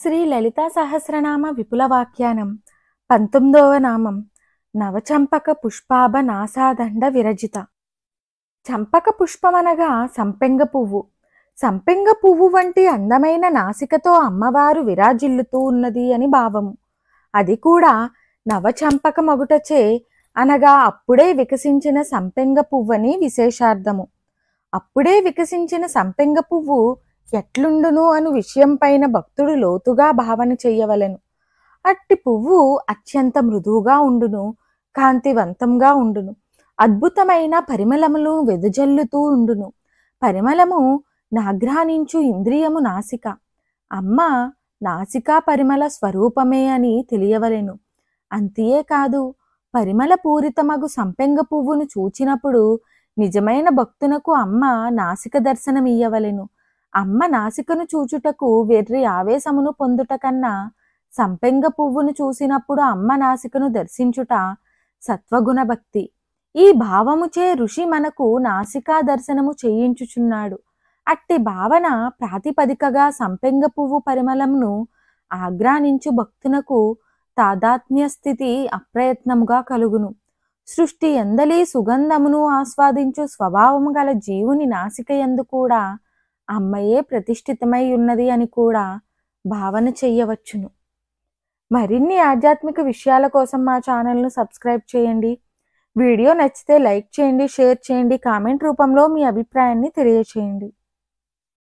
శ్రీ లలితా సహస్రనామ విపులవాఖ్యానం 19వ నామం నవచంపక పుష్పాభ నాసాదండ విరజిత. చంపక పుష్పమనగా సంపెంగ పువ్వు. సంపెంగ పువ్వు వంటి అందమైన నాసికతో అమ్మవారు విరాజిల్లుతూ ఉన్నది అని భావము. అది కూడా నవచంపక మగుటచే అనగా అప్పుడే వికసించిన సంపెంగ పువ్వని విశేషార్థము. అప్పుడే వికసించిన సంపెంగ పువ్వు ఎట్లుండును అను విషయం పైన భక్తుడు లోతుగా భావన చెయ్యవలెను. అట్టి పువ్వు అత్యంత మృదువుగా ఉండును, కాంతివంతంగా ఉండును, అద్భుతమైన పరిమళములు వెదజల్లుతూ ఉండును. పరిమళము నాగ్రహించు ఇంద్రియము నాసిక. అమ్మ నాసికా పరిమళ స్వరూపమే అని తెలియవలెను. అంతియే కాదు, పరిమళ పూరితమగు సంపెంగ పువ్వును చూచినప్పుడు నిజమైన భక్తునకు అమ్మ నాసిక దర్శనమియ్యవలెను. అమ్మ నాసికను చూచుటకు వెర్రి ఆవేశమును పొందుట కన్నా సంపెంగ పువ్వును చూసినప్పుడు అమ్మ నాసికను దర్శించుట సత్వగుణ భక్తి. ఈ భావముచే ఋషి మనకు నాసికా దర్శనము చేయించుచున్నాడు. అట్టి భావన ప్రాతిపదికగా సంపెంగ పువ్వు పరిమళమును ఆగ్రానించు భక్తునకు తాదాత్మ్య స్థితి అప్రయత్నముగా కలుగును. సృష్టి ఎందలి సుగంధమును ఆస్వాదించు స్వభావము గల జీవుని నాసిక యందు కూడా అమ్మయే ప్రతిష్ఠితమై ఉన్నది అని కూడా భావన చెయ్యవచ్చును. మరిన్ని ఆధ్యాత్మిక విషయాల కోసం మా ఛానల్ను సబ్స్క్రైబ్ చేయండి. వీడియో నచ్చితే లైక్ చేయండి, షేర్ చేయండి, కామెంట్ రూపంలో మీ అభిప్రాయాన్ని తెలియచేయండి.